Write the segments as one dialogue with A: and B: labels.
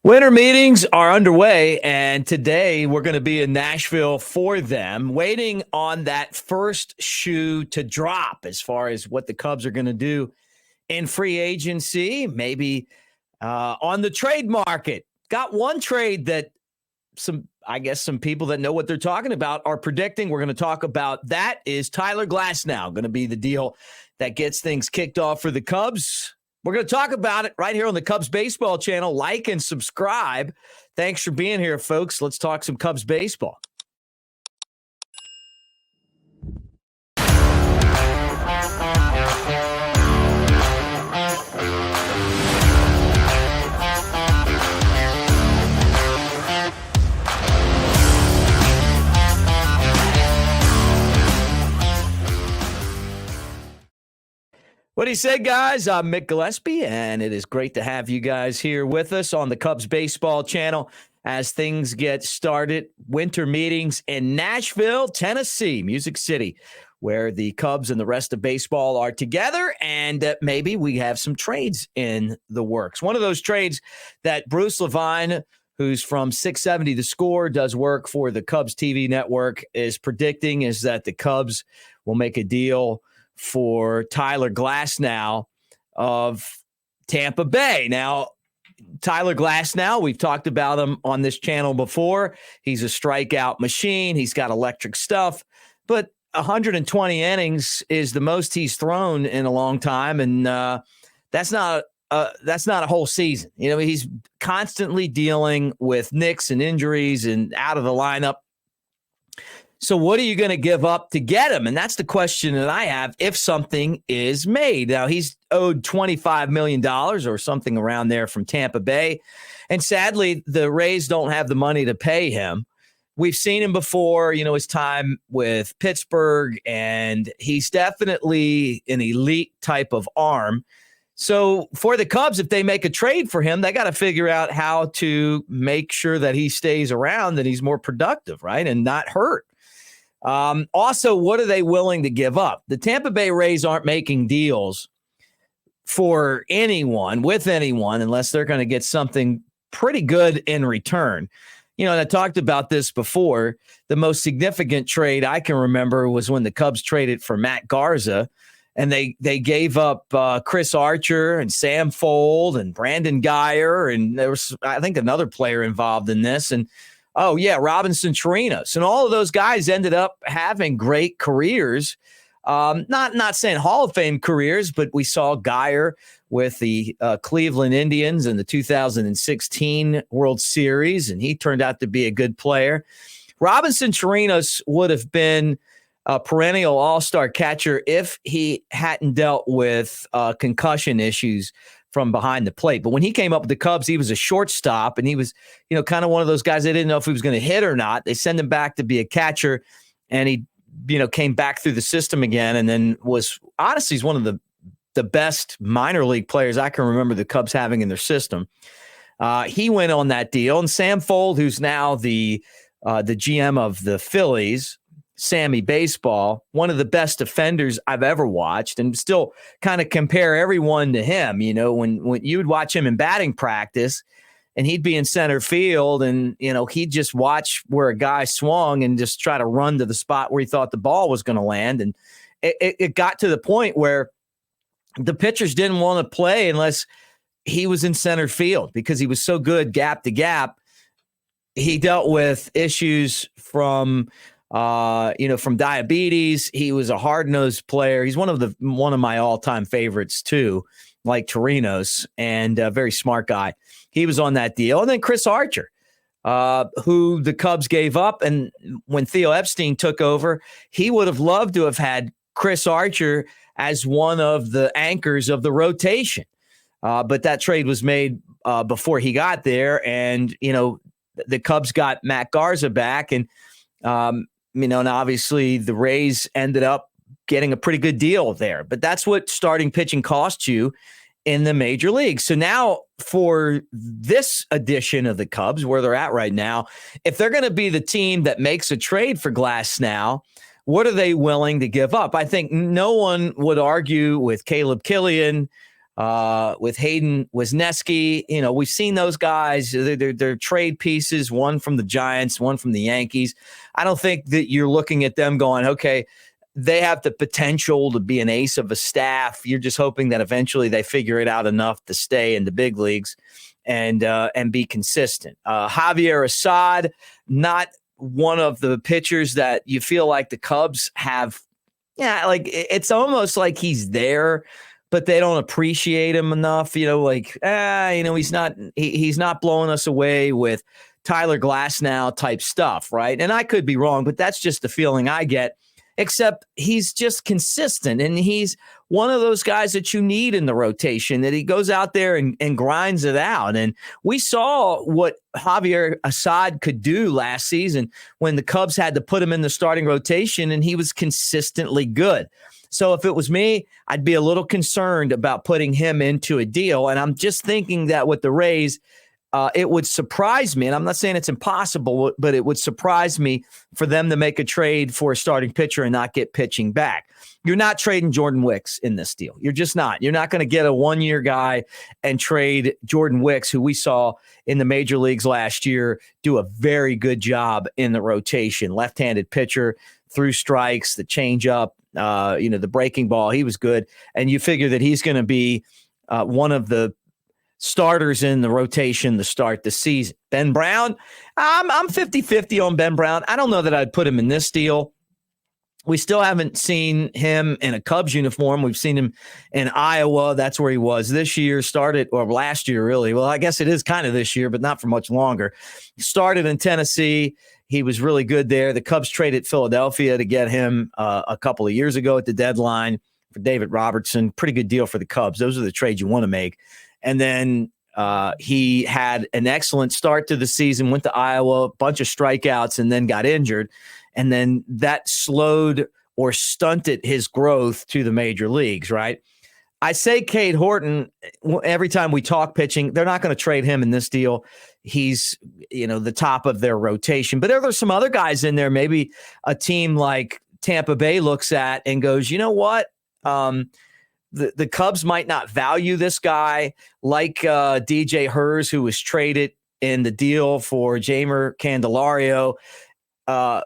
A: Winter meetings are underway, and today we're going to be in Nashville for them, waiting on that first shoe to drop as far as what the Cubs are going to do in free agency, maybe on the trade market. Got one trade that some people that know what they're talking about are predicting. We're going to talk about that. Is Tyler Glasnow going to be the deal that gets things kicked off for the Cubs? We're going to talk about it right here on the Cubs Baseball channel. Like and subscribe. Thanks for being here, folks. Let's talk some Cubs baseball. What he said, guys, I'm Mick Gillispie, and it is great to have you guys here with us on the Cubs Baseball channel as things get started. Winter meetings in Nashville, Tennessee, Music City, where the Cubs and the rest of baseball are together, and maybe we have some trades in the works. One of those trades that Bruce Levine, who's from 670 The Score, does work for the Cubs TV network, is predicting is that the Cubs will make a deal for Tyler Glasnow of Tampa Bay. Now, Tyler Glasnow, we've talked about him on this channel before. He's a strikeout machine. He's got electric stuff, but 120 innings is the most he's thrown in a long time, and that's not a whole season. You know, he's constantly dealing with nicks and injuries and out of the lineup. So what are you going to give up to get him? And that's the question that I have if something is made. Now, he's owed $25 million or something around there from Tampa Bay. And sadly, the Rays don't have the money to pay him. We've seen him before, you know, his time with Pittsburgh, and he's definitely an elite type of arm. So for the Cubs, if they make a trade for him, they got to figure out how to make sure that he stays around and he's more productive, right, and not hurt. Also, what are they willing to give up? The Tampa Bay Rays aren't making deals for anyone, with anyone, unless they're going to get something pretty good in return. You know, and I talked about this before. The most significant trade I can remember was when the Cubs traded for Matt Garza, and they gave up Chris Archer and Sam Fold and Brandon Geyer, and there was, I think, another player involved in this, and Robinson Chirinos. And all of those guys ended up having great careers. Not saying Hall of Fame careers, but we saw Geyer with the Cleveland Indians in the 2016 World Series, and he turned out to be a good player. Robinson Chirinos would have been a perennial all-star catcher if he hadn't dealt with concussion issues from behind the plate. But when he came up with the Cubs, he was a shortstop, and he was, you know, kind of one of those guys they didn't know if he was going to hit or not. They sent him back to be a catcher, and he, you know, came back through the system again, and then was honestly he's one of the best minor league players I can remember the Cubs having in their system. He went on that deal, and Sam Fold, who's now the GM of the Phillies, Sammy Baseball, one of the best defenders I've ever watched, and still kind of compare everyone to him. You know, when you would watch him in batting practice and he'd be in center field, and, you know, he'd just watch where a guy swung and just try to run to the spot where he thought the ball was going to land. And it got to the point where the pitchers didn't want to play unless he was in center field because he was so good gap to gap. He dealt with issues from diabetes. He was a hard-nosed player. He's one of my all-time favorites too, like Chirinos, and a very smart guy. He was on that deal. And then Chris Archer, who the Cubs gave up. And when Theo Epstein took over, he would have loved to have had Chris Archer as one of the anchors of the rotation. But that trade was made before he got there. And, you know, the Cubs got Matt Garza back, and, and obviously the Rays ended up getting a pretty good deal there. But that's what starting pitching costs you in the major leagues. So now for this edition of the Cubs, where they're at right now, if they're going to be the team that makes a trade for Glasnow, what are they willing to give up? I think no one would argue with Caleb Killian, with Hayden Wesneski. We've seen those guys. They're trade pieces, one from the Giants, one from the Yankees. I don't think that you're looking at them going, okay, they have the potential to be an ace of a staff. You're just hoping that eventually they figure it out enough to stay in the big leagues and be consistent. Javier Assad, not one of the pitchers that you feel like the Cubs have. Yeah, like it's almost like he's there, but they don't appreciate him enough. He's not blowing us away with Tyler Glasnow type stuff, right? And I could be wrong, but that's just the feeling I get. Except he's just consistent, and he's one of those guys that you need in the rotation, that he goes out there and grinds it out. And we saw what Javier Assad could do last season when the Cubs had to put him in the starting rotation, and he was consistently good. So if it was me, I'd be a little concerned about putting him into a deal. And I'm just thinking that with the Rays, it would surprise me, and I'm not saying it's impossible, but it would surprise me for them to make a trade for a starting pitcher and not get pitching back. You're not trading Jordan Wicks in this deal. You're just not. You're not going to get a one-year guy and trade Jordan Wicks, who we saw in the major leagues last year do a very good job in the rotation. Left-handed pitcher, threw strikes, the changeup, the breaking ball. He was good, and you figure that he's going to be one of the starters in the rotation to start the season. Ben Brown, I'm 50-50 on Ben Brown. I don't know that I'd put him in this deal. We still haven't seen him in a Cubs uniform. We've seen him in Iowa. That's where he was this year, last year, really. Well, I guess it is kind of this year, but not for much longer. He started in Tennessee. He was really good there. The Cubs traded Philadelphia to get him a couple of years ago at the deadline for David Robertson. Pretty good deal for the Cubs. Those are the trades you want to make. And then he had an excellent start to the season, went to Iowa, a bunch of strikeouts, and then got injured. And then that slowed or stunted his growth to the major leagues, right? I say Cade Horton, every time we talk pitching, they're not going to trade him in this deal. He's, the top of their rotation. But there's some other guys in there, maybe a team like Tampa Bay looks at and goes, you know what? The Cubs might not value this guy like DJ Hers, who was traded in the deal for Jeimer Candelario,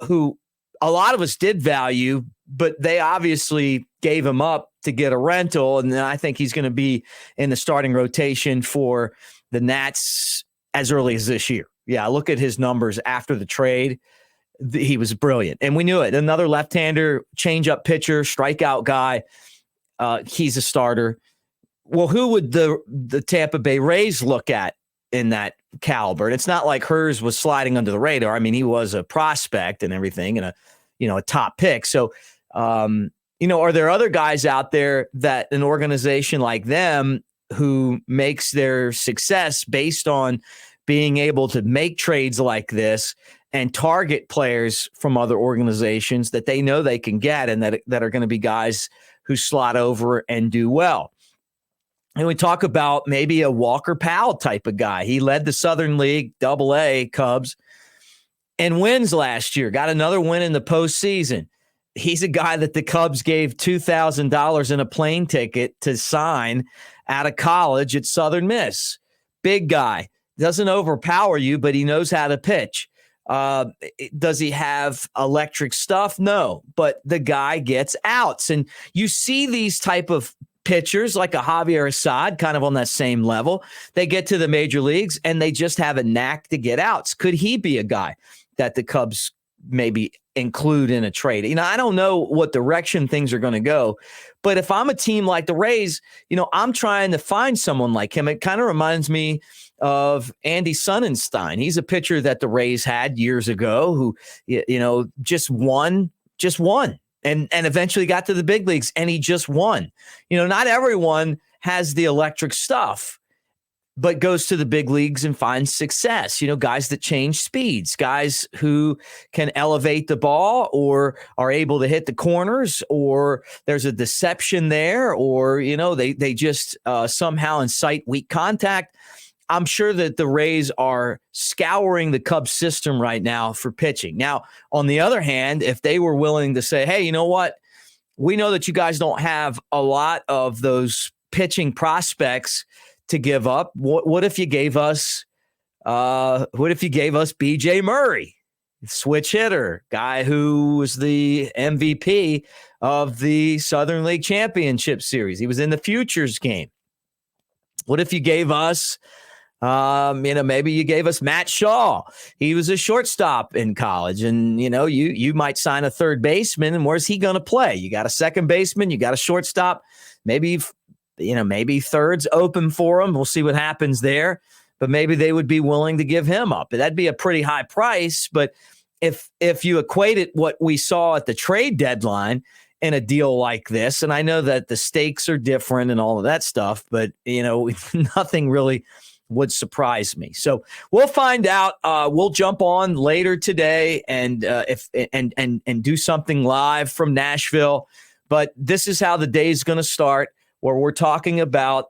A: who a lot of us did value, but they obviously gave him up to get a rental. And then I think he's going to be in the starting rotation for the Nats as early as this year. Yeah, look at his numbers after the trade. He was brilliant. And we knew it. Another left-hander, change-up pitcher, strikeout guy. He's a starter. Well, who would the Tampa Bay Rays look at in that caliber? And it's not like Hers was sliding under the radar. I mean, he was a prospect and everything, and a top pick. So, are there other guys out there that an organization like them who makes their success based on being able to make trades like this and target players from other organizations that they know they can get and that are going to be guys who slot over and do well? And we talk about maybe a Walker Powell type of guy. He led the Southern League AA Cubs and wins last year. Got another win in the postseason. He's a guy that the Cubs gave $2,000 in a plane ticket to sign out of college at Southern Miss. Big guy. Doesn't overpower you, but he knows how to pitch. Does he have electric stuff? No, but the guy gets outs. And you see these type of pitchers like a Javier Assad kind of on that same level. They get to the major leagues and they just have a knack to get outs. Could he be a guy that the Cubs maybe include in a trade? I don't know what direction things are going to go, but if I'm a team like the Rays, I'm trying to find someone like him. It kind of reminds me of Andy Sonnenstein. He's a pitcher that the Rays had years ago who, just won and eventually got to the big leagues and he just won. Not everyone has the electric stuff, but goes to the big leagues and finds success. Guys that change speeds, guys who can elevate the ball or are able to hit the corners, or there's a deception there, or, they just somehow incite weak contact. I'm sure that the Rays are scouring the Cubs system right now for pitching. Now, on the other hand, if they were willing to say, hey, you know what? We know that you guys don't have a lot of those pitching prospects to give up. What if you gave us BJ Murray, switch hitter, guy who was the MVP of the Southern League Championship Series? He was in the Futures game. What if you gave us, maybe you gave us Matt Shaw? He was a shortstop in college, and you might sign a third baseman, and where's he going to play? You got a second baseman, you got a shortstop, maybe thirds open for him. We'll see what happens there, but maybe they would be willing to give him up. That'd be a pretty high price, but if you equated what we saw at the trade deadline in a deal like this, and I know that the stakes are different and all of that stuff, but nothing really would surprise me. So we'll find out. We'll jump on later today and do something live from Nashville. But this is how the day is going to start, where we're talking about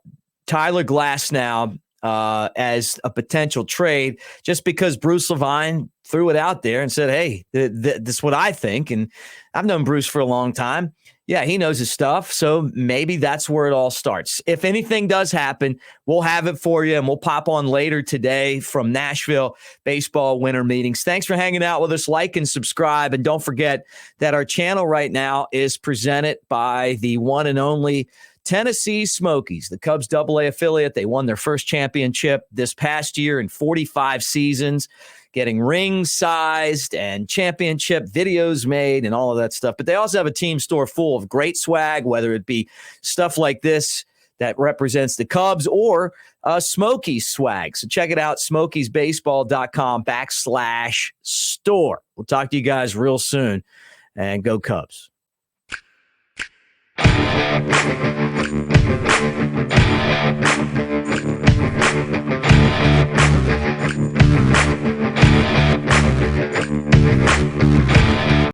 A: Tyler Glasnow as a potential trade, just because Bruce Levine threw it out there and said, hey, this is what I think. And I've known Bruce for a long time. Yeah, he knows his stuff. So maybe that's where it all starts. If anything does happen, we'll have it for you, and we'll pop on later today from Nashville Baseball Winter Meetings. Thanks for hanging out with us. Like and subscribe. And don't forget that our channel right now is presented by the one and only Tennessee Smokies, the Cubs AA affiliate. They won their first championship this past year in 45 seasons, getting rings sized and championship videos made and all of that stuff. But they also have a team store full of great swag, whether it be stuff like this that represents the Cubs or Smokies swag. So check it out, smokiesbaseball.com/store. We'll talk to you guys real soon, and go Cubs.